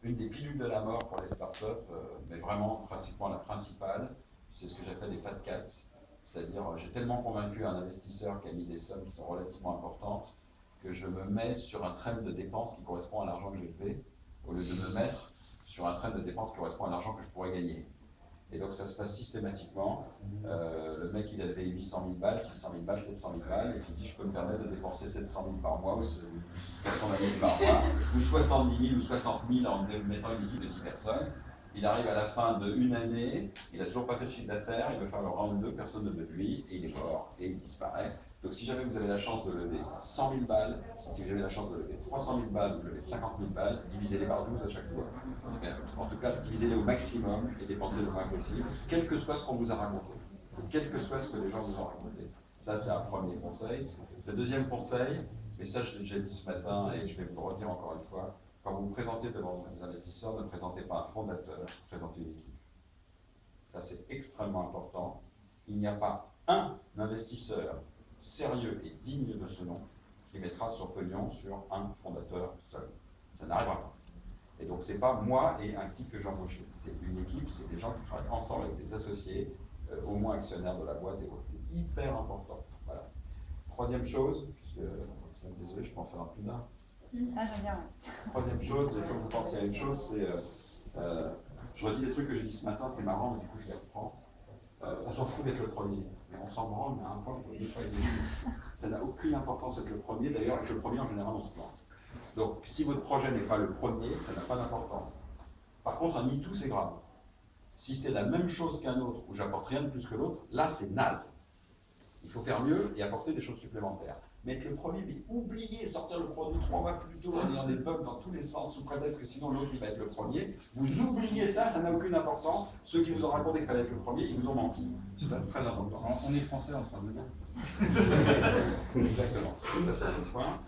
une des pilules de la mort pour les startups, mais vraiment pratiquement la principale, c'est ce que j'appelle les fat cats. C'est-à-dire, j'ai tellement convaincu un investisseur qui a mis des sommes qui sont relativement importantes que je me mets sur un trend de dépenses qui correspond à l'argent que j'ai levé, au lieu de me mettre sur un trend de dépenses qui correspond à l'argent que je pourrais gagner. Et donc ça se passe systématiquement. Le mec il a levé 800 000 balles, 600 000 balles, 700 000 balles, et puis il dit je peux me permettre de dépenser 700 000 par mois, ou 400 000 par mois, ou 70 000 ou 60 000 en mettant une équipe de 10 personnes. Il arrive à la fin d'une année, il n'a toujours pas fait de chiffre d'affaires, il veut faire le round 2, personne ne veut de lui, et il est mort, et il disparaît. Donc si jamais vous avez la chance de lever 100 000 balles, si vous avez la chance de lever 300 000 balles, ou de lever 50 000 balles, divisez-les par 12 à chaque fois. En tout cas, divisez-les au maximum et dépensez le moins possible, quel que soit ce qu'on vous a raconté, quel que soit ce que les gens vous ont raconté. Ça, c'est un premier conseil. Le deuxième conseil, mais ça je l'ai déjà dit ce matin et je vais vous le redire encore une fois, quand vous vous présentez devant des investisseurs, ne présentez pas un fondateur, présentez une équipe. Ça, c'est extrêmement important. Il n'y a pas un investisseur sérieux et digne de ce nom qui mettra son pognon sur un fondateur seul. Ça n'arrivera pas. Et donc, ce n'est pas moi et un clic que j'ai embauché. C'est une équipe, c'est des gens qui travaillent ensemble avec des associés, au moins actionnaires de la boîte et autres. C'est hyper important. Voilà. Troisième chose, puisque, désolé, je peux en faire un plus d'un. Ah, j'aime bien, ouais. Troisième chose, il faut que vous pensiez à une chose, c'est, je redis les trucs que j'ai dit ce matin, c'est marrant, mais du coup je les reprends. On s'en fout d'être le premier, mais on s'en branle, mais à un point, vous ne pouvez pas être. Ça n'a aucune importance d'être le premier, d'ailleurs, avec le premier, en général, on se plante. Donc, si votre projet n'est pas le premier, ça n'a pas d'importance. Par contre, un MeToo, c'est grave. Si c'est la même chose qu'un autre, où j'apporte rien de plus que l'autre, là, c'est naze. Il faut faire mieux et apporter des choses supplémentaires. Mais être le premier, mais oubliez sortir le produit 3 mois plus tôt en ayant des bugs dans tous les sens, sous prétexte que sinon l'autre, il va être le premier. Vous oubliez ça, ça n'a aucune importance. Ceux qui vous ont raconté qu'il fallait être le premier, ils vous ont menti. Ça, c'est très important. On est français, on sera dedans. Exactement. Ça, c'est le point.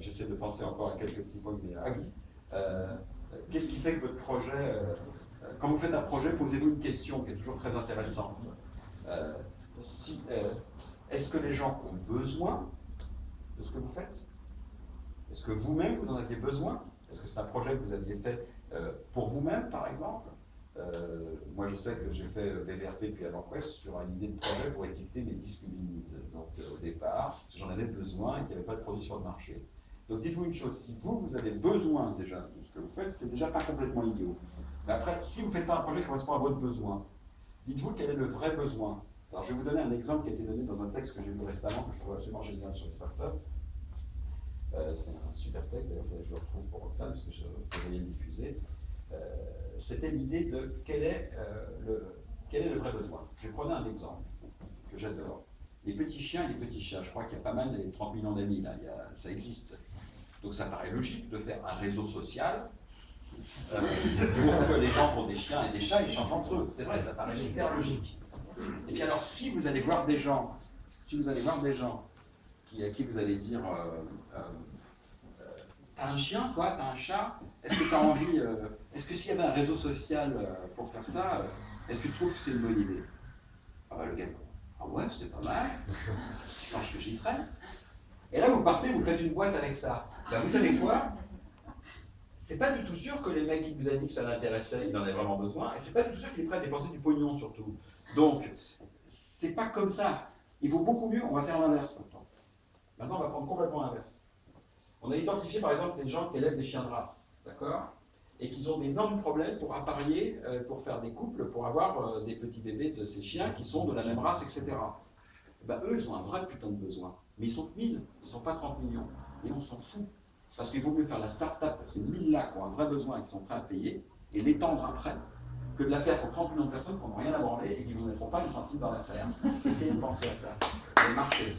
J'essaie de penser encore à quelques petits points, mais ah oui. Qu'est-ce qui fait que votre projet, quand vous faites un projet, posez-vous une question qui est toujours très intéressante. Est-ce que les gens ont besoin de ce que vous faites? Est-ce que vous-même, vous en aviez besoin? Est-ce que c'est un projet que vous aviez fait pour vous-même, par exemple? Moi, je sais que j'ai fait BVRP puis AvanQuest sur une idée de projet pour étiqueter mes disques vinyles. Donc, au départ, j'en avais besoin et qu'il n'y avait pas de produit sur le marché. Donc, dites-vous une chose, si vous avez besoin déjà de ce que vous faites, c'est déjà pas complètement idiot. Mais après, si vous ne faites pas un projet qui correspond à votre besoin, dites-vous quel est le vrai besoin. Alors, je vais vous donner un exemple qui a été donné dans un texte que j'ai lu récemment, que je trouve absolument génial sur les startups. C'est un super texte, d'ailleurs, il faudrait que je le retrouve pour Roxane, parce que je voulais le diffuser. C'était l'idée de quel est le vrai besoin. Je vais prendre un exemple que j'adore. Les petits chiens et les petits chats, je crois qu'il y a pas mal, les 30 millions d'amis, là, ça existe. Donc ça paraît logique de faire un réseau social pour que les gens qui ont des chiens et des chats échangent entre eux. C'est vrai, ça paraît super logique. Et puis alors, si vous allez voir des gens, à qui vous allez dire t'as un chien, toi, t'as un chat, est-ce que t'as envie, est-ce que s'il y avait un réseau social pour faire ça, est-ce que tu trouves que c'est une bonne idée? Ah bah le gars, ah ouais, c'est pas mal, je pense que j'y serais. Et là, vous partez, vous faites une boîte avec ça. Ben, vous savez quoi? C'est pas du tout sûr que les mecs qui vous a dit que ça l'intéressait, il en avait vraiment besoin, et c'est pas du tout sûr qu'il est prêt à dépenser du pognon surtout. Donc, c'est pas comme ça. Il vaut beaucoup mieux, on va faire l'inverse maintenant. Maintenant, on va prendre complètement l'inverse. On a identifié par exemple des gens qui élèvent des chiens de race, d'accord? Et qui ont d'énormes problèmes pour apparier, pour faire des couples, pour avoir des petits bébés de ces chiens qui sont de la même race, etc. Ben, eux, ils ont un vrai putain de besoin. Mais ils sont 1000, ils ne sont pas 30 millions. Et on s'en fout. Parce qu'il vaut mieux faire la start-up pour ces 1000-là qui ont un vrai besoin et qui sont prêts à payer, et l'étendre après, que de la faire pour 30 millions de personnes qui n'ont rien à branler et qui ne vous mettront pas une centime dans l'affaire. Essayez de penser à ça. Le marché.